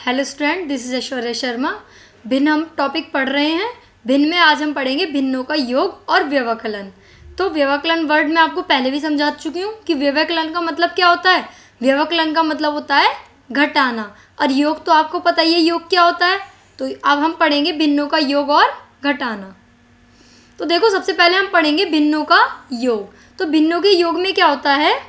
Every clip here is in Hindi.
Hello student, this is Aishwarya Sharma. भिन्न हम टॉपिक पढ़ रहे हैं। भिन्न में आज हम पढ़ेंगे भिन्नों का योग और व्यवकलन। तो व्यवकलन वर्ड मैं आपको पहले भी समझा चुकी हूँ कि व्यवकलन का मतलब क्या होता है। व्यवकलन का मतलब होता है घटाना, और योग तो आपको पता ही है योग क्या होता है। तो अब हम पढ़ेंगे भिन्नों का योग और घटाना। तो देखो, सबसे पहले हम पढ़ेंगे भिन्नों का योग। तो भिन्नों के योग में क्या होता है,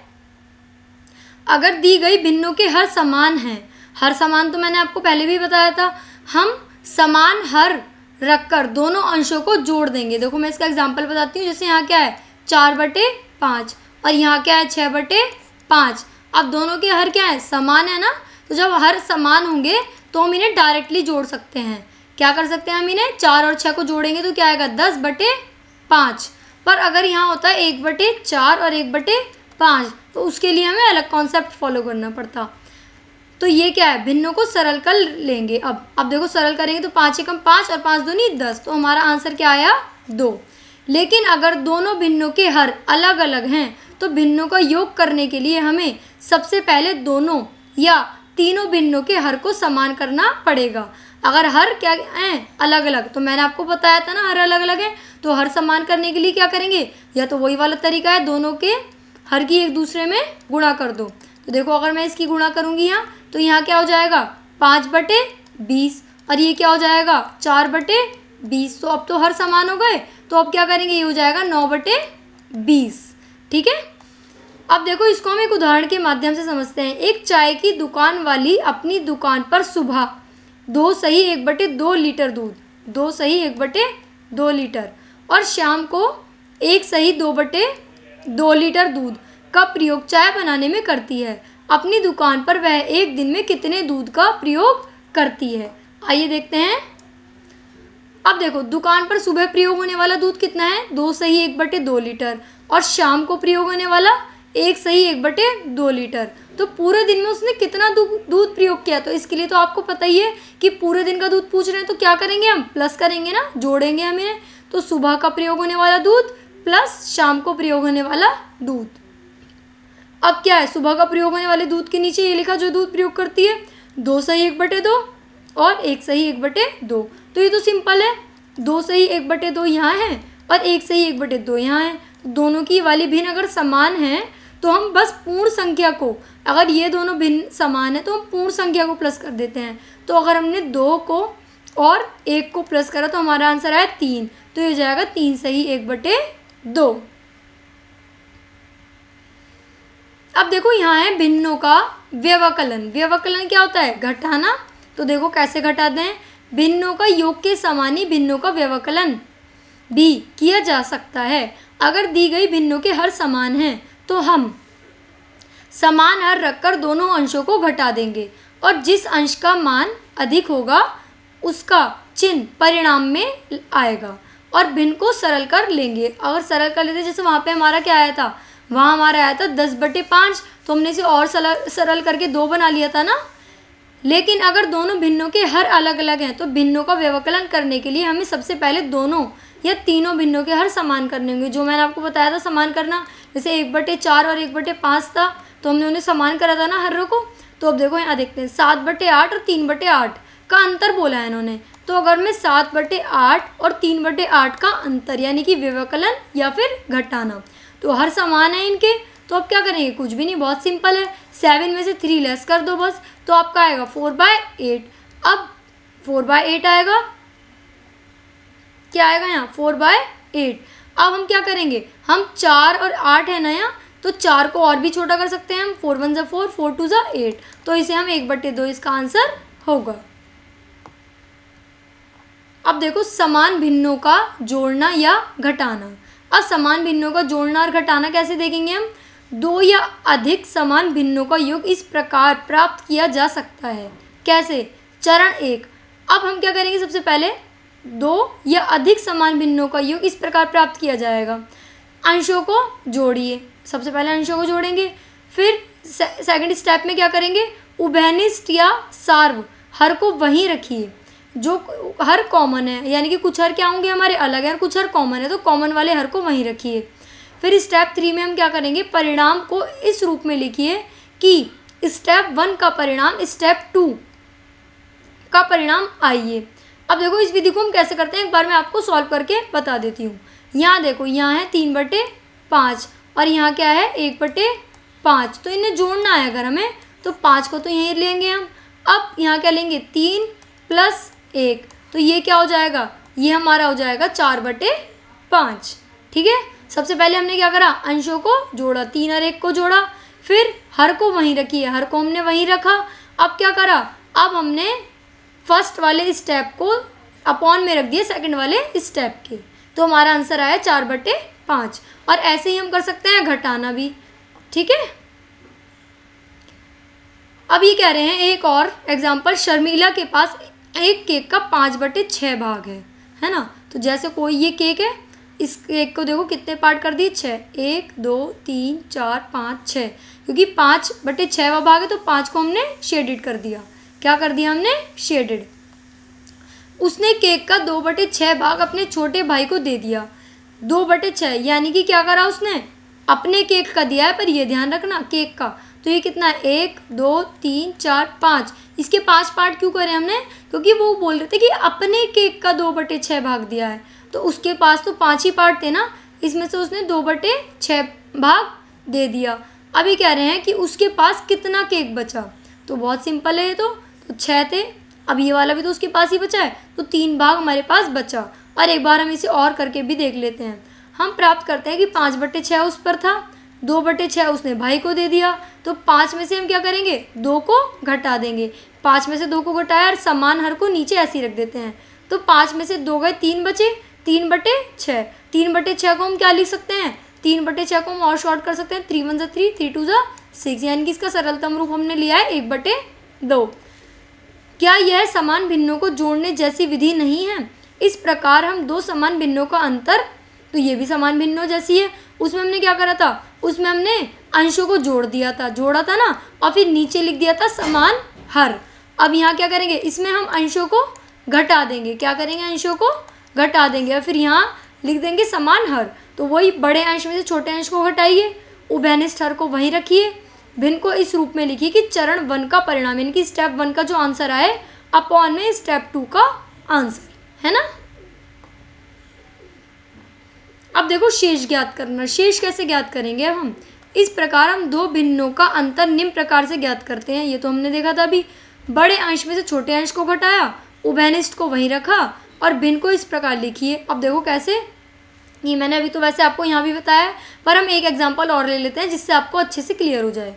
अगर दी गई भिन्नों के हर समान हैं, हर समान तो मैंने आपको पहले भी बताया था, हम समान हर रखकर दोनों अंशों को जोड़ देंगे। देखो मैं इसका एग्जांपल बताती हूँ। जैसे यहाँ क्या है 4/5 और यहाँ क्या है 6/5। अब दोनों के हर क्या है, समान है ना। तो जब हर समान होंगे तो हम इन्हें डायरेक्टली जोड़ सकते हैं। क्या कर सकते हैं हम इन्हें, 4 और 6 को जोड़ेंगे तो क्या आएगा 10/5। पर अगर यहाँ होता है 1/4 और 1/5, तो उसके लिए हमें अलग कॉन्सेप्ट फॉलो करना पड़ता। तो ये क्या है, भिन्नों को सरल कर लेंगे। अब देखो सरल करेंगे तो 5 एकम 5 और 5 दूनी 10, तो हमारा आंसर क्या आया 2। लेकिन अगर दोनों भिन्नों के हर अलग अलग हैं तो भिन्नों का योग करने के लिए हमें सबसे पहले दोनों या तीनों भिन्नों के हर को समान करना पड़ेगा। अगर हर क्या हैं अलग अलग, तो मैंने आपको बताया था ना हर अलग अलग है, तो हर समान करने के लिए क्या करेंगे, या तो वही वाला तरीका है, दोनों के हर की एक दूसरे में गुणा कर दो। तो देखो अगर मैं इसकी गुणा करूँगी यहाँ, तो यहाँ क्या हो जाएगा 5/20 और ये क्या हो जाएगा 4/20। तो अब तो हर समान हो गए, तो अब क्या करेंगे, ये हो जाएगा 9/20। ठीक है। अब देखो इसको हम एक उदाहरण के माध्यम से समझते हैं। एक चाय की दुकान वाली अपनी दुकान पर सुबह 2 सही 1/2 लीटर दूध, 2 सही 1/2 लीटर, और शाम को 1 सही 2/2 लीटर दूध का प्रयोग चाय बनाने में करती है। अपनी दुकान पर वह एक दिन में कितने दूध का प्रयोग करती है। आइए देखते हैं। अब देखो दुकान पर सुबह प्रयोग होने वाला दूध कितना है, 2 सही 1/2 लीटर, और शाम को प्रयोग होने वाला 1 सही 1/2 लीटर। तो पूरे दिन में उसने कितना दूध प्रयोग किया। तो इसके लिए तो आपको पता ही है कि पूरे दिन का दूध पूछ रहे हैं, तो क्या करेंगे हम प्लस करेंगे ना, जोड़ेंगे हमें। तो सुबह का प्रयोग होने वाला दूध प्लस शाम को प्रयोग होने वाला दूध। अब क्या है, सुबह का प्रयोग होने वाले दूध के नीचे ये लिखा जो दूध प्रयोग करती है, 2 सही 1/2 और 1 सही 1/2। तो ये तो सिंपल है, 2 सही 1/2 यहाँ है और 1 सही 1/2 यहाँ है। दोनों की वाली भिन्न अगर समान है तो हम बस पूर्ण संख्या को, अगर ये दोनों भिन्न समान है तो हम पूर्ण संख्या को प्लस कर देते हैं। तो अगर हमने 2 को और 1 को प्लस करा तो हमारा आंसर आया 3। तो ये हो जाएगा 3 सही 1/2। अब देखो यहाँ है भिन्नों का व्यवकलन। व्यवकलन क्या होता है, घटाना। तो देखो कैसे घटाते हैं, भिन्नों का योग के समान ही भिन्नों का व्यवकलन भी किया जा सकता है। अगर दी गई भिन्नों के हर समान हैं तो हम समान हर रखकर दोनों अंशों को घटा देंगे, और जिस अंश का मान अधिक होगा उसका चिन्ह परिणाम में आएगा, और भिन्न को सरल कर लेंगे। अगर सरल कर लेते, जैसे वहाँ पे हमारा क्या आया था, वहाँ हमारा आया था 10/5, तो हमने इसे और सरल करके 2 बना लिया था ना। लेकिन अगर दोनों भिन्नों के हर अलग अलग हैं तो भिन्नों का व्यवकलन करने के लिए हमें सबसे पहले दोनों या तीनों भिन्नों के हर समान करने होंगे। जो मैंने आपको बताया था समान करना, जैसे 1/4 और 1/5 था, तो हमने उन्हें समान करा था ना हर रो को। तो अब देखो यहाँ देखते हैं 7/8 और 3/8 का अंतर बोला है इन्होंने। तो अगर मैं 7/8 और 3/8 का अंतर यानी कि व्यवकलन या फिर घटाना, तो हर समान है इनके, तो अब क्या करेंगे, कुछ भी नहीं, बहुत सिंपल है। 7 में से 3 लेस कर दो बस, तो आपका आएगा 4/8। अब 4/8 आएगा, क्या आएगा यहाँ 4/8। अब हम क्या करेंगे, हम 4 और 8 है ना यहाँ, तो 4 को और भी छोटा कर सकते हैं हम, 4 1 ज़ा 4, 4 2 ज़ा 8, तो इसे हम 1/2 इसका आंसर होगा। अब देखो समान भिन्नों का जोड़ना या घटाना। अब समान भिन्नों का जोड़ना और घटाना कैसे देखेंगे हम, 2 या अधिक समान भिन्नों का योग इस प्रकार प्राप्त किया जा सकता है। कैसे, चरण 1। अब हम क्या करेंगे, सबसे पहले 2 या अधिक समान भिन्नों का योग इस प्रकार प्राप्त किया जाएगा, अंशों को जोड़िए। सबसे पहले अंशों को जोड़ेंगे, फिर सेकंड स्टेप में क्या करेंगे, उभयनिष्ठ या सार्व हर को वहीं रखिए जो हर कॉमन है, यानी कि कुछ हर क्या होंगे हमारे अलग हैं, कुछ हर कॉमन है, तो कॉमन वाले हर को वहीं रखिए। फिर स्टेप 3 में हम क्या करेंगे, परिणाम को इस रूप में लिखिए कि स्टेप 1 का परिणाम स्टेप 2 का परिणाम आइए। अब देखो इस विधि को हम कैसे करते हैं एक बार मैं आपको सॉल्व करके बता देती हूँ। यहाँ देखो, यहाँ है 3/5 और यहाँ क्या है 1/5, तो इन्हें जोड़ना है अगर हमें, तो 5 को तो यहीं लेंगे हम। अब यहाँ क्या लेंगे 3 + 1, तो ये क्या हो जाएगा, ये हमारा हो जाएगा 4/5। ठीक है, सबसे पहले हमने क्या करा, अंशों को जोड़ा, 3 और 1 को जोड़ा, फिर हर को वहीं रखिए, हर को हमने वहीं रखा। अब क्या करा, अब हमने फर्स्ट वाले स्टेप को अपॉन में रख दिया सेकंड वाले स्टेप के, तो हमारा आंसर आया 4/5। और ऐसे ही हम कर सकते हैं घटाना भी। ठीक है, अब ये कह रहे हैं एक और एग्जाम्पल, शर्मिला के पास एक केक का 5/6 भाग है ना। तो जैसे कोई ये केक है, इस केक को देखो कितने पार्ट कर दिए, 6, 1 2 3 4 5 6, क्योंकि 5/6 भाग है तो 5 को हमने शेडेड कर दिया। क्या कर दिया हमने, शेडेड। उसने केक का 2/6 भाग अपने छोटे भाई को दे दिया। 2/6 यानी कि क्या करा उसने, अपने केक का दिया है, पर ये ध्यान रखना केक का, तो ये कितना है 1 2 3 4 5, इसके 5 पार्ट क्यों करे हमने, क्योंकि वो बोल रहे थे कि अपने केक का 2/6 भाग दिया है, तो उसके पास तो 5 ही पार्ट थे ना, इसमें से उसने 2/6 भाग दे दिया। अभी कह रहे हैं कि उसके पास कितना केक बचा, तो बहुत सिंपल है ये तो 6 थे, अब ये वाला भी तो उसके पास ही बचा है, तो 3 भाग हमारे पास बचा। और एक बार हम इसे और करके भी देख लेते हैं। हम प्राप्त करते हैं कि 5/6 उस पर था, 2/6 उसने भाई को दे दिया, तो 5 में से हम क्या करेंगे, 2 को घटा देंगे। 5 में से 2 को घटाया और समान हर को नीचे ऐसे ही रख देते हैं, तो 5 में से 2 गए, 3 बचे, 3/6। 3/6 को हम क्या लिख सकते हैं, 3/6 को हम और शॉर्ट कर सकते हैं, 3 × 1 = 3, 3 × 2 = 6, यानी कि इसका सरलतम रूप हमने लिया है 1/2। क्या यह समान भिन्नों को जोड़ने जैसी विधि नहीं है। इस प्रकार हम 2 समान भिन्नों का अंतर, तो ये भी समान भिन्नों जैसी है, उसमें हमने क्या करा था, उसमें हमने अंशों को जोड़ा था ना, और फिर नीचे लिख दिया था समान हर। अब यहाँ क्या करेंगे, इसमें हम अंशों को घटा देंगे, क्या करेंगे, अंशों को घटा देंगे, और फिर यहाँ लिख देंगे समान हर। तो वही बड़े अंश में से छोटे अंश को घटाइए, उभयनिष्ठ हर को वहीं रखिए, भिन्न को इस रूप में लिखिए कि चरण 1 का परिणाम, यानी कि स्टेप 1 का जो आंसर आए अपॉन में स्टेप 2 का आंसर, है ना। अब देखो शेष ज्ञात करना। शेष कैसे ज्ञात करेंगे, अब हम इस प्रकार हम 2 भिन्नों का अंतर निम्न प्रकार से ज्ञात करते हैं। ये तो हमने देखा था अभी, बड़े अंश में से छोटे अंश को घटाया, उभयनिष्ठ को वहीं रखा और भिन्न को इस प्रकार लिखिए। अब देखो कैसे, ये मैंने अभी तो वैसे आपको यहाँ भी बताया है, पर हम एक एग्जांपल और ले लेते हैं जिससे आपको अच्छे से क्लियर हो जाए।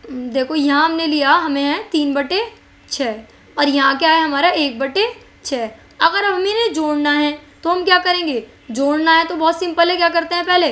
देखो यहाँ हमने लिया, हमें है 3/6 और यहाँ क्या है हमारा 1/6। अगर हमें इन्हें जोड़ना है तो हम क्या करेंगे, जोड़ना है तो बहुत सिंपल है, क्या करते हैं, पहले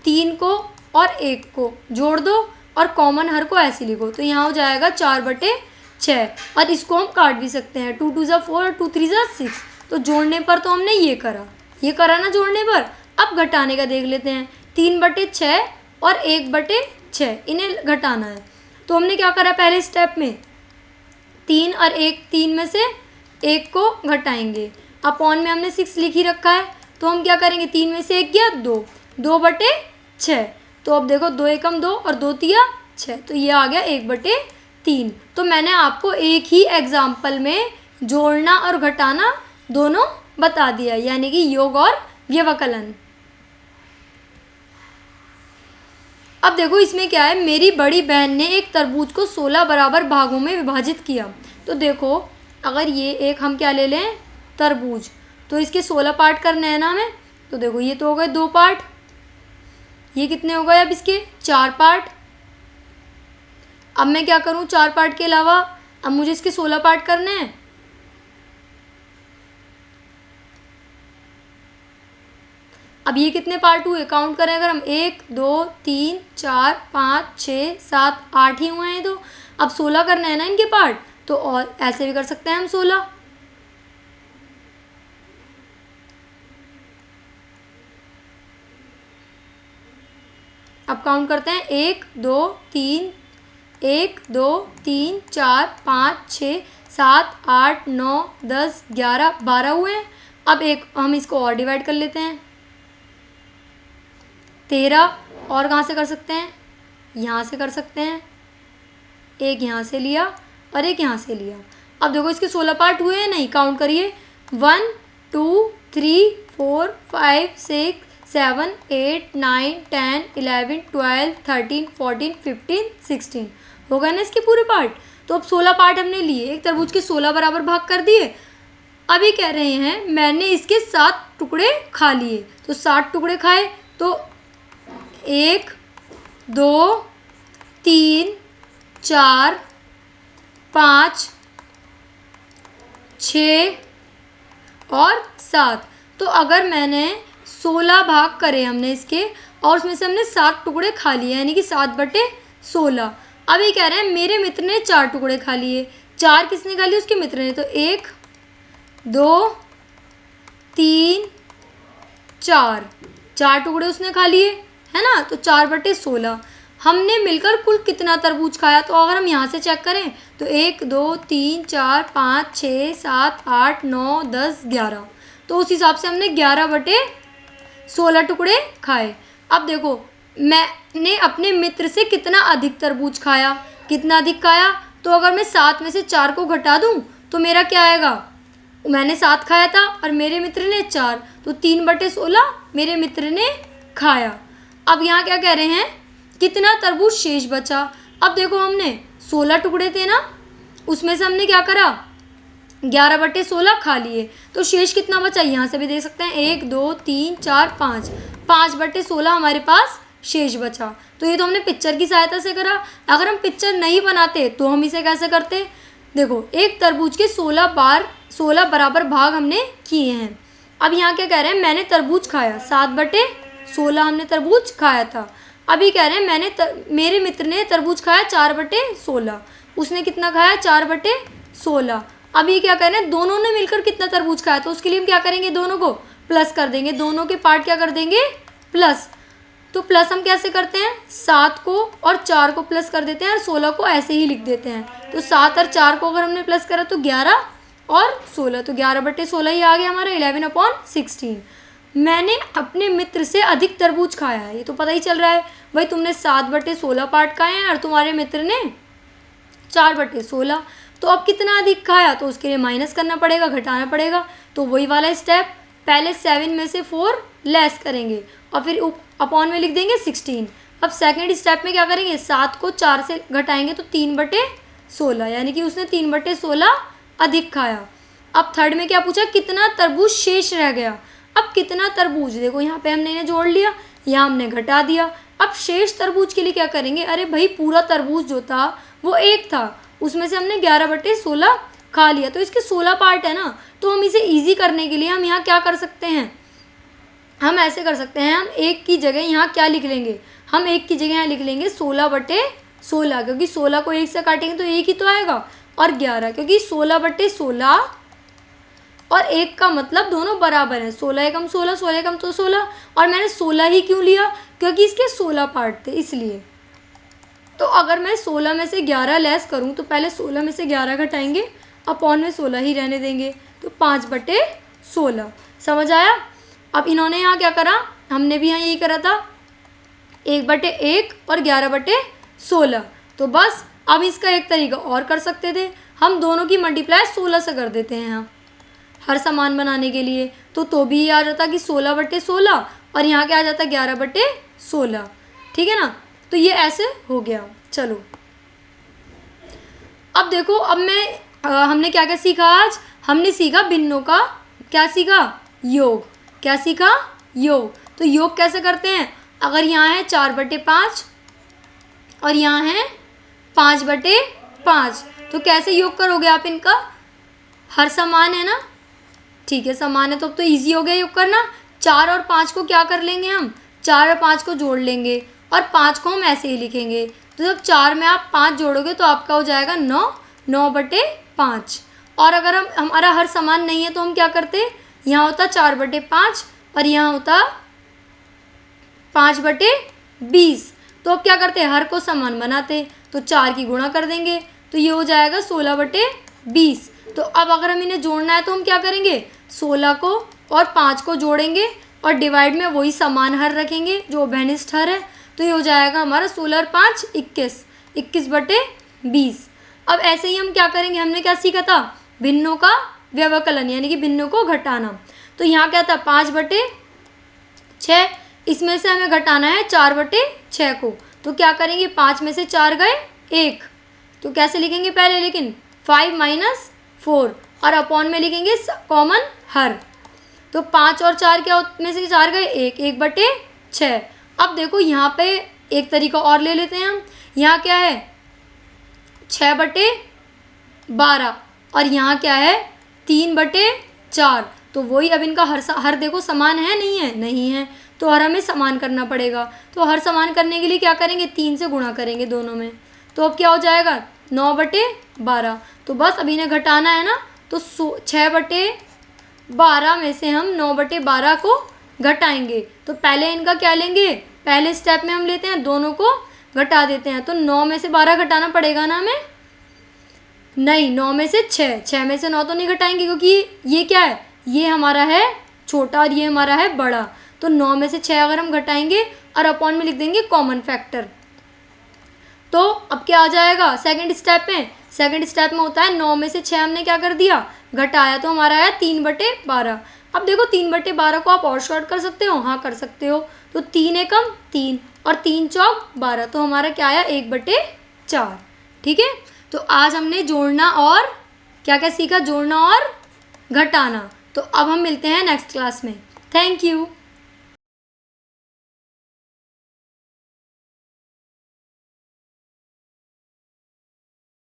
3 को और 1 को जोड़ दो और कॉमन हर को ऐसे लिखो, तो यहाँ हो जाएगा 4/6। और इसको हम काट भी सकते हैं, 2 × 2 = 4 और 2 × 3 = 6। तो जोड़ने पर तो हमने ये करा ना जोड़ने पर। अब घटाने का देख लेते हैं, 3/6 और 1/6 इन्हें घटाना है, तो हमने क्या करा पहले स्टेप में, 3 और 1, 3 में से 1 को घटाएंगे, अपॉन में हमने 6 लिख ही रखा है, तो हम क्या करेंगे, 3 में से 1 गया 2, 2/6। तो अब देखो 2 × 2 और 2 × 3 = 6, तो ये आ गया 1/3। तो मैंने आपको एक ही एग्जाम्पल में जोड़ना और घटाना दोनों बता दिया, यानी कि योग और व्यवकलन। अब देखो इसमें क्या है, मेरी बड़ी बहन ने एक तरबूज को 16 बराबर भागों में विभाजित किया। तो देखो अगर ये एक हम क्या ले लें, तरबूज, तो इसके 16 पार्ट करने हैं ना हमें, तो देखो ये तो हो गए 2 पार्ट, ये कितने हो गए अब इसके 4 पार्ट। अब मैं क्या करूँ, 4 पार्ट के अलावा अब मुझे इसके 16 पार्ट करने हैं। अब ये कितने पार्ट हुए, काउंट करें अगर हम, 1 2 3 4 5 6 7 8 ही हुए हैं, तो अब 16 करना है ना इनके पार्ट, तो और ऐसे भी कर सकते हैं हम 16। अब काउंट करते हैं, 1 2 3 1 2 3 4 5 6 7 8 9 10 11 12 हुए हैं। अब एक हम इसको और डिवाइड कर लेते हैं, 13। और कहाँ से कर सकते हैं, यहाँ से कर सकते हैं, एक यहाँ से लिया और एक यहाँ से लिया। अब देखो इसके 16 पार्ट हुए हैं नहीं, काउंट करिए 1 2 3 4 5 6 7 8 9 10 11 12 13 14 15 16 हो गए ना इसके पूरे पार्ट। तो अब 16 पार्ट हमने लिए, एक तरबूज के 16 बराबर भाग कर दिए। अभी कह रहे हैं मैंने इसके 7 टुकड़े खा लिए, तो 7 टुकड़े खाए तो 1 2 3 4 5 6 और 7। तो अगर मैंने 16 भाग करे हमने इसके और उसमें से हमने 7 टुकड़े खा लिए, यानी कि 7/16। अभी कह रहे हैं मेरे मित्र ने 4 टुकड़े खा लिए। 4 किसने खा लिए? उसके मित्र ने। तो 1 2 3 4, 4 टुकड़े उसने खा लिए, है ना। तो 4/16 हमने मिलकर कुल कितना तरबूज खाया? तो अगर हम यहाँ से चेक करें तो 1 2 3 4 5 6 7 8 9 10 11, तो उस हिसाब से हमने 11/16 टुकड़े खाए। अब देखो मैंने अपने मित्र से कितना अधिक तरबूज खाया, कितना अधिक खाया? तो अगर मैं 7 में से 4 को घटा दूं तो मेरा क्या आएगा? मैंने 7 खाया था और मेरे मित्र ने 4, तो 3/16 मेरे मित्र ने खाया। अब यहाँ क्या कह रहे हैं? कितना तरबूज शेष बचा? अब देखो हमने 16 टुकड़े थे ना, उसमें से हमने क्या करा? 11/16 खा लिए, तो शेष कितना बचा? यहाँ से भी देख सकते हैं 1 2 3 4 5, 5/16 हमारे पास शेष बचा। तो ये तो हमने पिक्चर की सहायता से करा। अगर हम पिक्चर नहीं बनाते तो हम इसे कैसे करते? देखो एक तरबूज के 16 बराबर भाग हमने किए हैं। अब यहाँ क्या कह रहे हैं? मैंने तरबूज खाया, 7/16 हमने तरबूज खाया था। अभी कह रहे हैं मेरे मित्र ने तरबूज खाया 4/16, उसने कितना खाया? 4/16। अभी क्या कह रहे हैं? दोनों ने मिलकर कितना तरबूज खाया? तो उसके लिए हम क्या करेंगे? दोनों को प्लस कर देंगे, दोनों के पार्ट क्या कर देंगे? प्लस। तो प्लस हम कैसे करते हैं? 7 को और 4 को प्लस कर देते हैं और 16 को ऐसे ही लिख देते हैं। तो 7 और 4 को अगर हमने प्लस करा तो 11 और 16, तो 11/16 ही आ गया हमारा 11/16। मैंने अपने मित्र से अधिक तरबूज खाया है, ये तो पता ही चल रहा है भाई, तुमने 7/16 पार्ट खाए हैं और तुम्हारे मित्र ने 4/16। तो अब कितना अधिक खाया? तो उसके लिए माइनस करना पड़ेगा, घटाना पड़ेगा। तो वही वाला स्टेप, पहले 7 में से 4 लेस करेंगे और फिर अपॉन में लिख देंगे 16। अब सेकेंड स्टेप में क्या करेंगे? 7 को 4 से घटाएंगे तो 3/16, यानी कि उसने 3/16 अधिक खाया। अब थर्ड में क्या पूछा? कितना तरबूज शेष रह गया। अब कितना तरबूज, देखो यहाँ पे हमने इन्हें जोड़ लिया, यहाँ हमने घटा दिया। अब शेष तरबूज के लिए क्या करेंगे? अरे भाई पूरा तरबूज जो था वो 1 था, उसमें से हमने 11/16 खा लिया, तो इसके 16 पार्ट है ना। तो हम इसे ईजी करने के लिए हम यहाँ क्या कर सकते हैं? हम ऐसे कर सकते हैं, हम 1 की जगह यहाँ क्या लिख लेंगे? हम 1 की जगह यहाँ लिख लेंगे 16/16, क्योंकि 16 को 1 से काटेंगे तो 1 ही तो आएगा, और 11, क्योंकि 16/16 और 1 का मतलब दोनों बराबर हैं। 16 एकम 16, 16 एकम तो 16, और मैंने 16 ही क्यों लिया? क्योंकि इसके 16 पार्ट थे इसलिए। तो अगर मैं 16 में से 11 लेस करूं तो पहले 16 में से 11 घटाएंगे, अपॉन में 16 ही रहने देंगे, तो 5/16। समझ आया? अब इन्होंने यहाँ क्या करा? हमने भी यहाँ यही करा था, 1/1 और 11/16। तो बस अब इसका एक तरीका और कर सकते थे, हम दोनों की मल्टीप्लाई 16 से कर देते हैं यहाँ हर समान बनाने के लिए, तो भी आ जाता कि 16/16 और यहाँ क्या आ जाता 11/16। ठीक है ना। तो ये ऐसे हो गया। चलो अब देखो, अब हमने क्या क्या सीखा आज? हमने सीखा भिन्नों का क्या सीखा? योग। क्या सीखा? योग। तो योग कैसे करते हैं? अगर यहाँ है 4/5 और यहाँ है 5/5, तो कैसे योग करोगे आप इनका? हर समान है ना, ठीक है, समान है तो अब तो ईजी हो गया योग करना। 4 और 5 को क्या कर लेंगे हम? 4 और 5 को जोड़ लेंगे और 5 को हम ऐसे ही लिखेंगे। तो जब 4 में आप 5 जोड़ोगे तो आपका हो जाएगा 9, 9/5। और अगर हमारा हर समान नहीं है तो हम क्या करते? यहाँ होता 4/5 और यहाँ होता 5/20। तो अब क्या करते? हर को समान बनाते, तो 4 की गुणा कर देंगे, तो ये हो जाएगा 16/20। तो अब अगर हम इन्हें जोड़ना है तो हम क्या करेंगे? 16 को और 5 को जोड़ेंगे और डिवाइड में वही समान हर रखेंगे जो अभिन्निष्ट हर है, तो ये हो जाएगा हमारा 16 और 5 21, 21/20। अब ऐसे ही हम क्या करेंगे, हमने क्या सीखा था, भिन्नों का व्यवकलन यानी कि भिन्नों को घटाना। तो यहाँ क्या था 5/6, इसमें से हमें घटाना है 4/6 को। तो क्या करेंगे, 5 में से 4 गए 1, तो कैसे लिखेंगे पहले, लेकिन 5 - 4 और अपॉन में लिखेंगे कॉमन हर। तो 5 और 4 क्या में से 4 गए 1, 1/6। अब देखो यहाँ पे एक तरीका और ले लेते हैं हम। यहाँ क्या है 6/12 और यहाँ क्या है 3/4। तो वही, अब इनका हर देखो समान है नहीं है, नहीं है, तो हर हमें समान करना पड़ेगा। तो हर समान करने के लिए क्या करेंगे, 3 से गुणा करेंगे दोनों में। तो अब क्या हो जाएगा 9/12। तो बस अब इन्हें घटाना है ना, तो 6/12 में से हम 9/12 को घटाएंगे। तो पहले इनका क्या लेंगे, पहले स्टेप में हम लेते हैं दोनों को घटा देते हैं। तो 9 में से 12 घटाना पड़ेगा ना हमें, नहीं 9 में से 6 में से 9 तो नहीं घटाएंगे, क्योंकि ये क्या है, ये हमारा है छोटा और ये हमारा है बड़ा। तो 9 में से 6 अगर हम घटाएंगे और अपॉन में लिख देंगे कॉमन फैक्टर। तो अब क्या आ जाएगा सेकंड स्टेप में, सेकंड स्टेप में होता है 9 में से 6 हमने क्या कर दिया, घटाया, तो हमारा आया 3/12। अब देखो 3/12 को आप और शॉर्ट कर सकते हो, हाँ कर सकते हो। तो 3 एकम 3 और 3 चौक 12, तो हमारा क्या आया 1/4। ठीक है, तो आज हमने जोड़ना और क्या क्या सीखा, जोड़ना और घटाना। तो अब हम मिलते हैं नेक्स्ट क्लास में। Thank you.